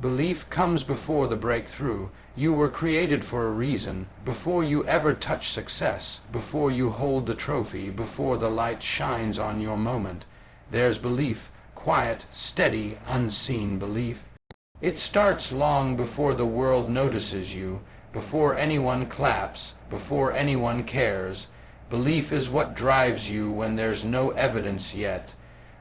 Belief comes before the breakthrough. You were created for a reason. Before you ever touch success, before you hold the trophy, before the light shines on your moment, there's belief, quiet, steady, unseen belief. It starts long before the world notices you, before anyone claps, before anyone cares. Belief is what drives you when there's no evidence yet.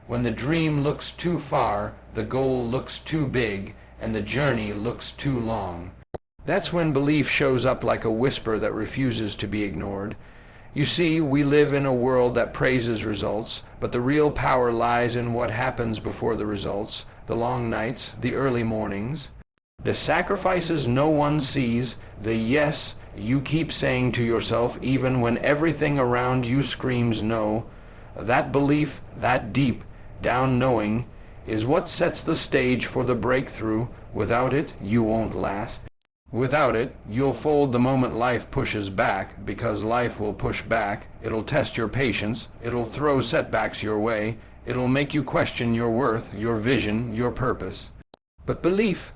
When the dream looks too far, the goal looks too big, and the journey looks too long. That's when belief shows up like a whisper that refuses to be ignored. You see, we live in a world that praises results, but the real power lies in what happens before the results, the long nights, the early mornings, the sacrifices no one sees, the yes you keep saying to yourself even when everything around you screams no. That belief, that deep down knowing, is what sets the stage for the breakthrough. Without it, you won't last. Without it, you'll fold the moment life pushes back, because life will push back. It'll test your patience. It'll throw setbacks your way. It'll make you question your worth, your vision, your purpose. But belief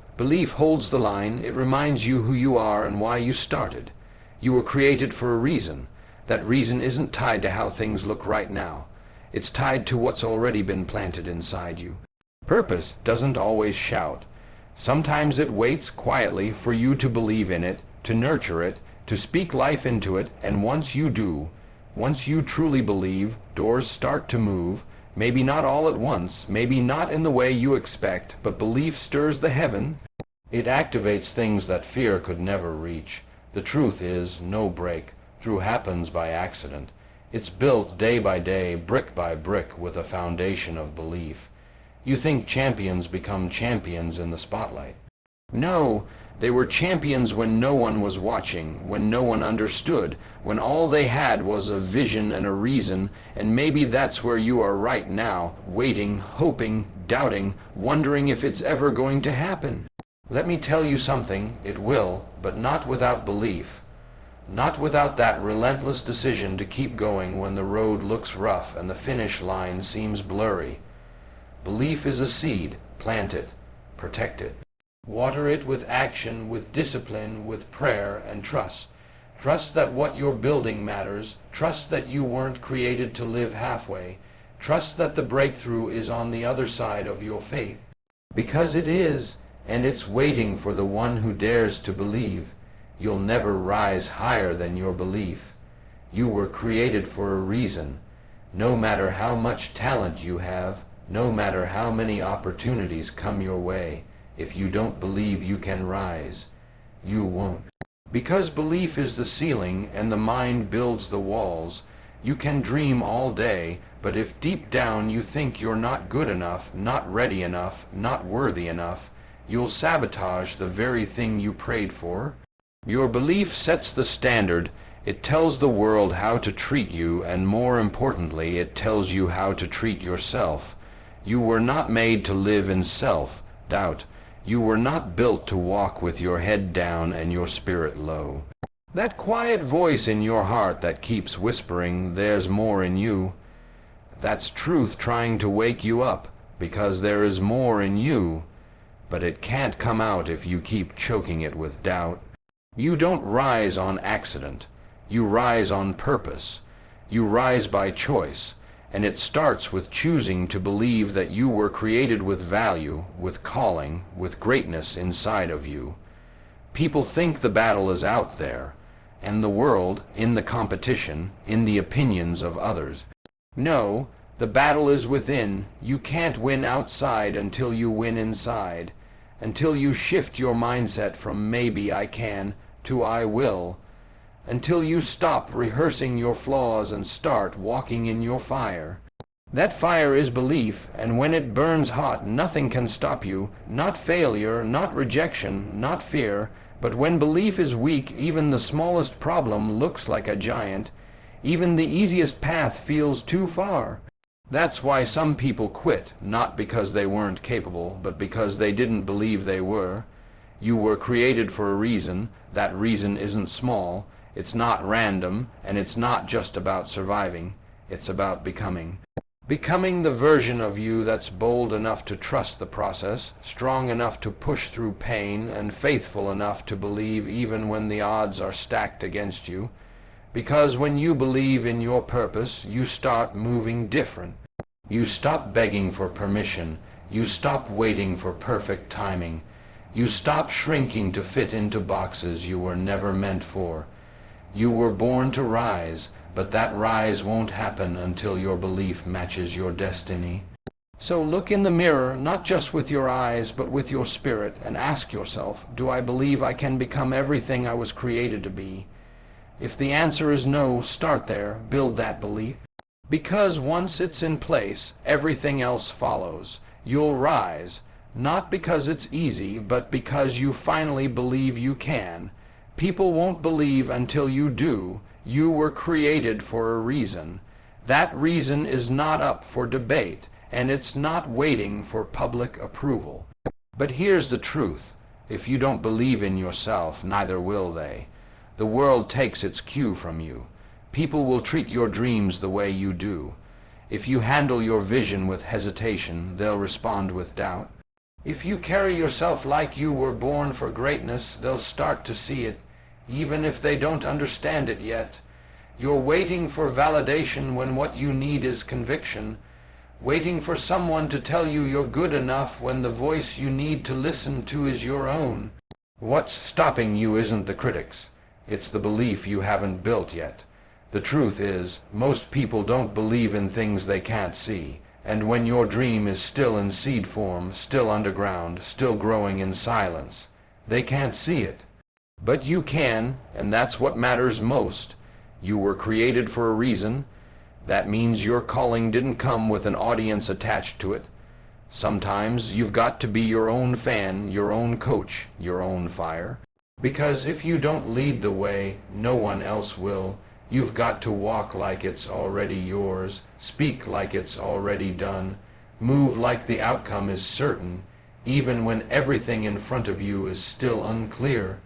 holds the line. It reminds you who you are and why you started. You were created for a reason. That reason isn't tied to how things look right now. It's tied to what's already been planted inside you. Purpose doesn't always shout. Sometimes it waits quietly for you to believe in it, to nurture it, to speak life into it, and once you do, once you truly believe, doors start to move, maybe not all at once, maybe not in the way you expect, but belief stirs the heaven. It activates things that fear could never reach. The truth is, no breakthrough happens by accident. It's built day by day, brick by brick, with a foundation of belief. You think champions become champions in the spotlight. No, they were champions when no one was watching, when no one understood, when all they had was a vision and a reason, and maybe that's where you are right now, waiting, hoping, doubting, wondering if it's ever going to happen. Let me tell you something, it will, but not without belief. Not without that relentless decision to keep going when the road looks rough and the finish line seems blurry. Belief is a seed. Plant it. Protect it. Water it with action, with discipline, with prayer and trust. Trust that what you're building matters. Trust that you weren't created to live halfway. Trust that the breakthrough is on the other side of your faith. Because it is, and it's waiting for the one who dares to believe. You'll never rise higher than your belief. You were created for a reason. No matter how much talent you have, no matter how many opportunities come your way, if you don't believe you can rise, you won't. Because belief is the ceiling and the mind builds the walls, you can dream all day, but if deep down you think you're not good enough, not ready enough, not worthy enough, you'll sabotage the very thing you prayed for. Your belief sets the standard. It tells the world how to treat you, and more importantly, it tells you how to treat yourself. You were not made to live in self-doubt. You were not built to walk with your head down and your spirit low. That quiet voice in your heart that keeps whispering, "There's more in you," that's truth trying to wake you up, because there is more in you, but it can't come out if you keep choking it with doubt. You don't rise on accident. You rise on purpose. You rise by choice. And it starts with choosing to believe that you were created with value, with calling, with greatness inside of you. People think the battle is out there, and the world, in the competition, in the opinions of others. No, the battle is within. You can't win outside until you win inside, until you shift your mindset from maybe I can to I will, until you stop rehearsing your flaws and start walking in your fire. That fire is belief, and when it burns hot, nothing can stop you, not failure, not rejection, not fear, but when belief is weak, even the smallest problem looks like a giant. Even the easiest path feels too far. That's why some people quit, not because they weren't capable, but because they didn't believe they were. You were created for a reason. That reason isn't small. It's not random, and it's not just about surviving. It's about becoming. Becoming the version of you that's bold enough to trust the process, strong enough to push through pain, and faithful enough to believe even when the odds are stacked against you. Because when you believe in your purpose, you start moving different. You stop begging for permission. You stop waiting for perfect timing. You stop shrinking to fit into boxes you were never meant for. You were born to rise, but that rise won't happen until your belief matches your destiny. So look in the mirror, not just with your eyes, but with your spirit, and ask yourself, do I believe I can become everything I was created to be? If the answer is no, start there, build that belief. Because once it's in place, everything else follows. You'll rise, not because it's easy, but because you finally believe you can. People won't believe until you do. You were created for a reason. That reason is not up for debate, and it's not waiting for public approval. But here's the truth. If you don't believe in yourself, neither will they. The world takes its cue from you. People will treat your dreams the way you do. If you handle your vision with hesitation, they'll respond with doubt. If you carry yourself like you were born for greatness, they'll start to see it, even if they don't understand it yet. You're waiting for validation when what you need is conviction, waiting for someone to tell you you're good enough when the voice you need to listen to is your own. What's stopping you isn't the critics. It's the belief you haven't built yet. The truth is, most people don't believe in things they can't see. And when your dream is still in seed form, still underground, still growing in silence, they can't see it. But you can, and that's what matters most. You were created for a reason. That means your calling didn't come with an audience attached to it. Sometimes you've got to be your own fan, your own coach, your own fire. Because if you don't lead the way, no one else will. You've got to walk like it's already yours, speak like it's already done, move like the outcome is certain, even when everything in front of you is still unclear.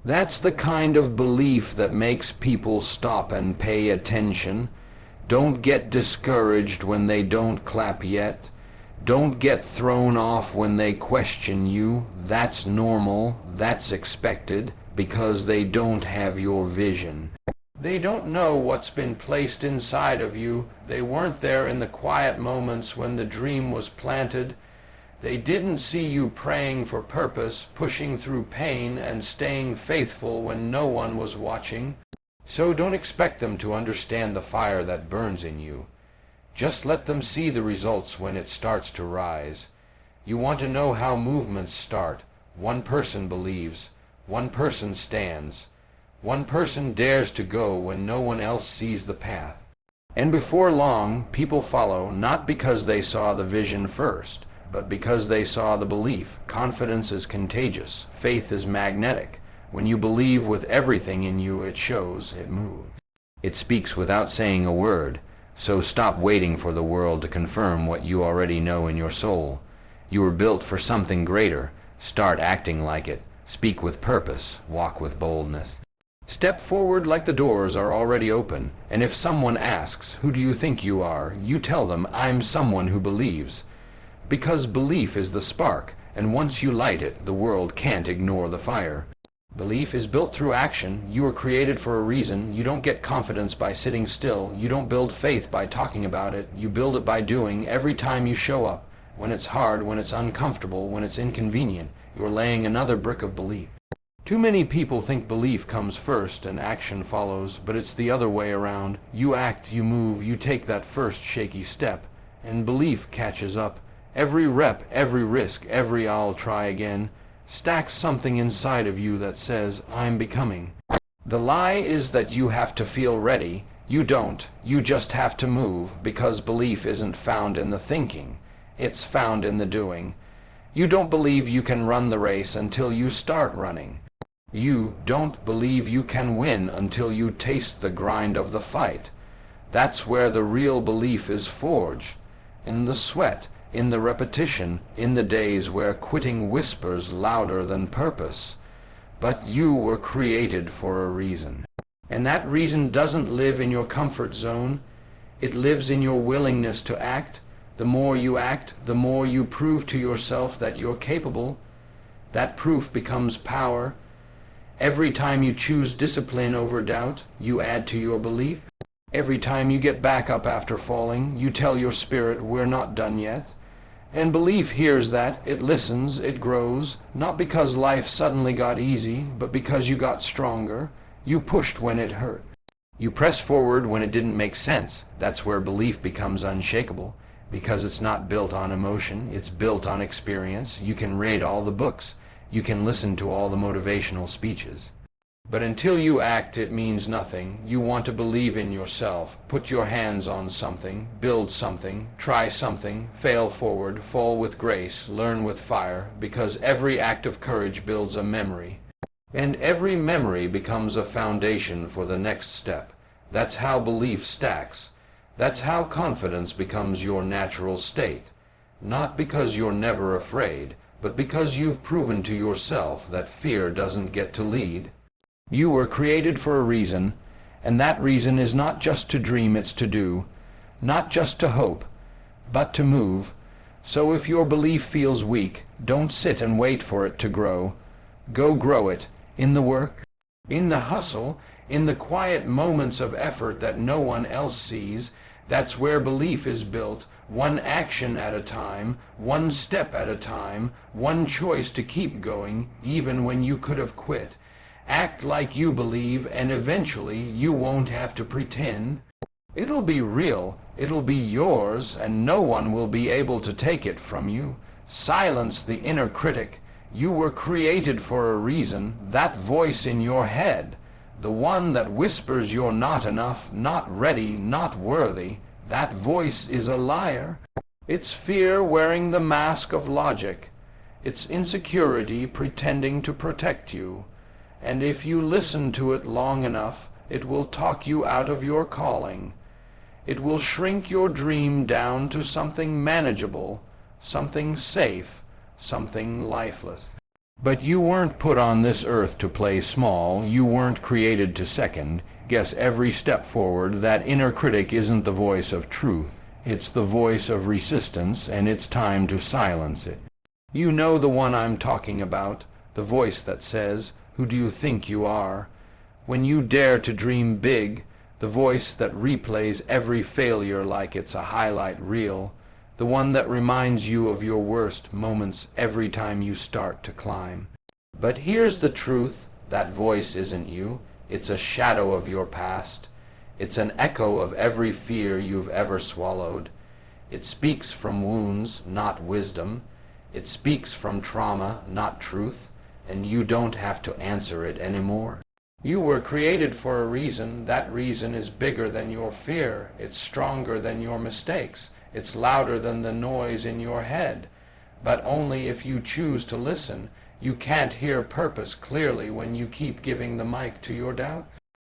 That's the kind of belief that makes people stop and pay attention. Don't get discouraged when they don't clap yet. Don't get thrown off when they question you. That's normal, that's expected, because they don't have your vision. They don't know what's been placed inside of you. They weren't there in the quiet moments when the dream was planted. They didn't see you praying for purpose, pushing through pain, and staying faithful when no one was watching. So don't expect them to understand the fire that burns in you. Just let them see the results when it starts to rise. You want to know how movements start. One person believes. One person stands. One person dares to go when no one else sees the path. And before long, people follow, not because they saw the vision first, but because they saw the belief. Confidence is contagious. Faith is magnetic. When you believe with everything in you, it shows, it moves. It speaks without saying a word. So stop waiting for the world to confirm what you already know in your soul. You were built for something greater. Start acting like it. Speak with purpose. Walk with boldness. Step forward like the doors are already open, and if someone asks, who do you think you are, you tell them, I'm someone who believes. Because belief is the spark, and once you light it, the world can't ignore the fire. Belief is built through action. You were created for a reason. You don't get confidence by sitting still. You don't build faith by talking about it. You build it by doing every time you show up. When it's hard, when it's uncomfortable, when it's inconvenient, you're laying another brick of belief. Too many people think belief comes first and action follows, but it's the other way around. You act, you move, you take that first shaky step, and belief catches up. Every rep, every risk, every I'll try again, stacks something inside of you that says, I'm becoming. The lie is that you have to feel ready. You don't. You just have to move, because belief isn't found in the thinking. It's found in the doing. You don't believe you can run the race until you start running. You don't believe you can win until you taste the grind of the fight. That's where the real belief is forged. In the sweat, in the repetition, in the days where quitting whispers louder than purpose. But you were created for a reason. And that reason doesn't live in your comfort zone. It lives in your willingness to act. The more you act, the more you prove to yourself that you're capable. That proof becomes power. Every time you choose discipline over doubt, you add to your belief. Every time you get back up after falling, you tell your spirit, we're not done yet. And belief hears that, it listens, it grows, not because life suddenly got easy, but because you got stronger. You pushed when it hurt. You pressed forward when it didn't make sense. That's where belief becomes unshakable, because it's not built on emotion, it's built on experience. You can read all the books. You can listen to all the motivational speeches. But until you act, it means nothing. You want to believe in yourself. Put your hands on something, build something, try something, fail forward, fall with grace, learn with fire, because every act of courage builds a memory. And every memory becomes a foundation for the next step. That's how belief stacks. That's how confidence becomes your natural state. Not because you're never afraid, but because you've proven to yourself that fear doesn't get to lead. You were created for a reason, and that reason is not just to dream, it's to do. Not just to hope, but to move. So if your belief feels weak, don't sit and wait for it to grow. Go grow it, in the work, in the hustle, in the quiet moments of effort that no one else sees. That's where belief is built, one action at a time, one step at a time, one choice to keep going, even when you could have quit. Act like you believe, and eventually you won't have to pretend. It'll be real, it'll be yours, and no one will be able to take it from you. Silence the inner critic. You were created for a reason, that voice in your head. The one that whispers you're not enough, not ready, not worthy. That voice is a liar. It's fear wearing the mask of logic. It's insecurity pretending to protect you. And if you listen to it long enough, it will talk you out of your calling. It will shrink your dream down to something manageable, something safe, something lifeless. But you weren't put on this earth to play small. You weren't created to second, guess every step forward. That inner critic isn't the voice of truth. It's the voice of resistance, and it's time to silence it. You know the one I'm talking about, the voice that says, who do you think you are? When you dare to dream big, the voice that replays every failure like it's a highlight reel, the one that reminds you of your worst moments every time you start to climb. But here's the truth, that voice isn't you. It's a shadow of your past. It's an echo of every fear you've ever swallowed. It speaks from wounds, not wisdom. It speaks from trauma, not truth, and you don't have to answer it anymore. You were created for a reason. That reason is bigger than your fear. It's stronger than your mistakes. It's louder than the noise in your head. But only if you choose to listen. You can't hear purpose clearly when you keep giving the mic to your doubt.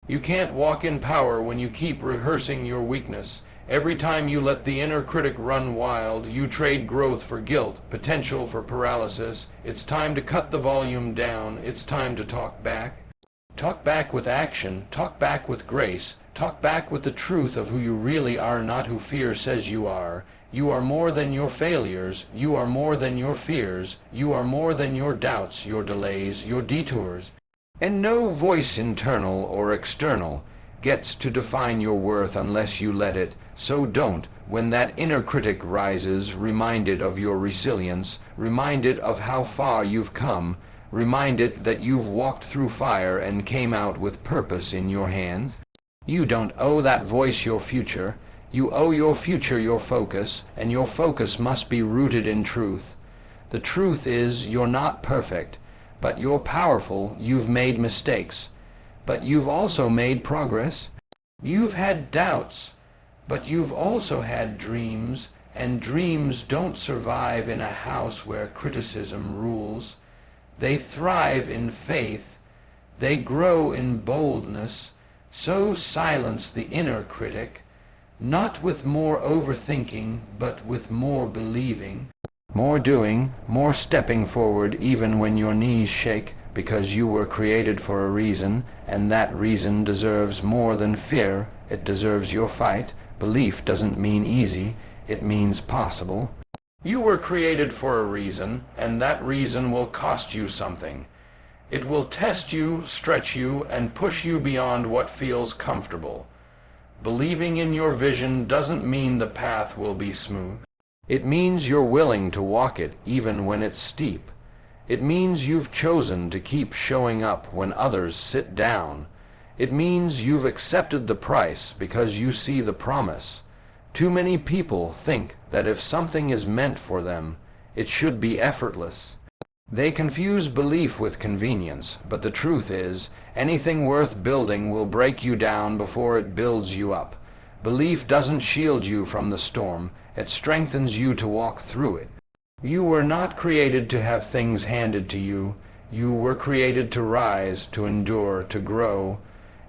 You can't walk in power when you keep rehearsing your weakness. Every time you let the inner critic run wild, you trade growth for guilt, potential for paralysis. It's time to cut the volume down. It's time to talk back. Talk back with action. Talk back with grace. Talk back with the truth of who you really are, not who fear says you are. You are more than your failures. You are more than your fears. You are more than your doubts, your delays, your detours. And no voice, internal or external, gets to define your worth unless you let it. So don't, when that inner critic rises, reminded of your resilience, reminded of how far you've come, reminded that you've walked through fire and came out with purpose in your hands. You don't owe that voice your future. You owe your future your focus, and your focus must be rooted in truth. The truth is you're not perfect, but you're powerful. You've made mistakes, but you've also made progress. You've had doubts, but you've also had dreams, and dreams don't survive in a house where criticism rules. They thrive in faith. They grow in boldness. So silence the inner critic, not with more overthinking, but with more believing. More doing, more stepping forward even when your knees shake, because you were created for a reason, and that reason deserves more than fear. It deserves your fight, Belief doesn't mean easy, it means possible. You were created for a reason, and that reason will cost you something. It will test you, stretch you, and push you beyond what feels comfortable. Believing in your vision doesn't mean the path will be smooth. It means you're willing to walk it even when it's steep. It means you've chosen to keep showing up when others sit down. It means you've accepted the price because you see the promise. Too many people think that if something is meant for them, it should be effortless. They confuse belief with convenience, but the truth is, anything worth building will break you down before it builds you up. Belief doesn't shield you from the storm, it strengthens you to walk through it. You were not created to have things handed to you. You were created to rise, to endure, to grow.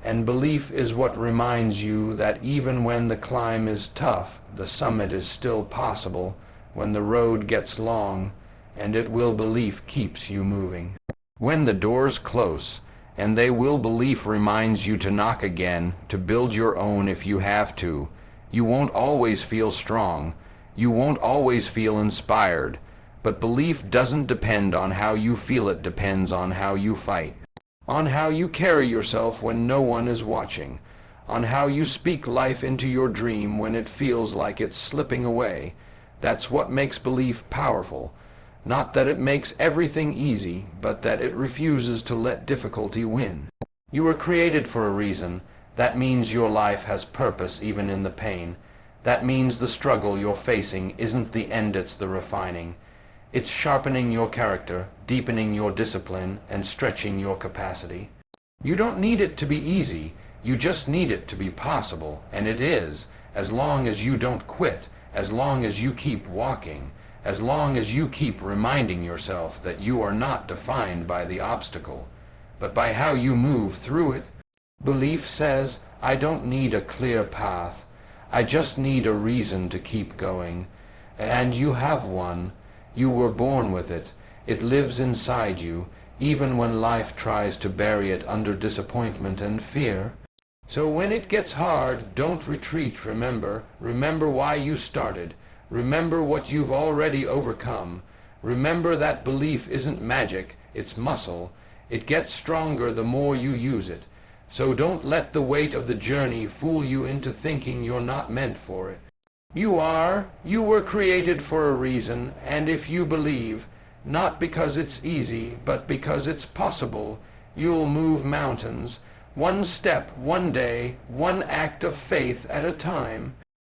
And belief is what reminds you that even when the climb is tough, the summit is still possible, when the road gets long, and it will belief keeps you moving. When the doors close, and they will belief reminds you to knock again, to build your own if you have to. You won't always feel strong. You won't always feel inspired. But belief doesn't depend on how you feel, it depends on how you fight. On how you carry yourself when no one is watching. On how you speak life into your dream when it feels like it's slipping away. That's what makes belief powerful. Not that it makes everything easy, but that it refuses to let difficulty win. You were created for a reason. That means your life has purpose even in the pain. That means the struggle you're facing isn't the end, it's the refining. It's sharpening your character, deepening your discipline, and stretching your capacity. You don't need it to be easy, you just need it to be possible, and it is, as long as you don't quit, as long as you keep walking, as long as you keep reminding yourself that you are not defined by the obstacle, but by how you move through it. Belief says, I don't need a clear path, I just need a reason to keep going. And you have one. You were born with it. It lives inside you, even when life tries to bury it under disappointment and fear. So when it gets hard, don't retreat, remember. Remember why you started. Remember what you've already overcome. Remember that belief isn't magic, it's muscle. It gets stronger the more you use it. So don't let the weight of the journey fool you into thinking you're not meant for it. You were created for a reason, and if you believe, not because it's easy, but because it's possible, you'll move mountains, one step, one day, one act of faith at a time.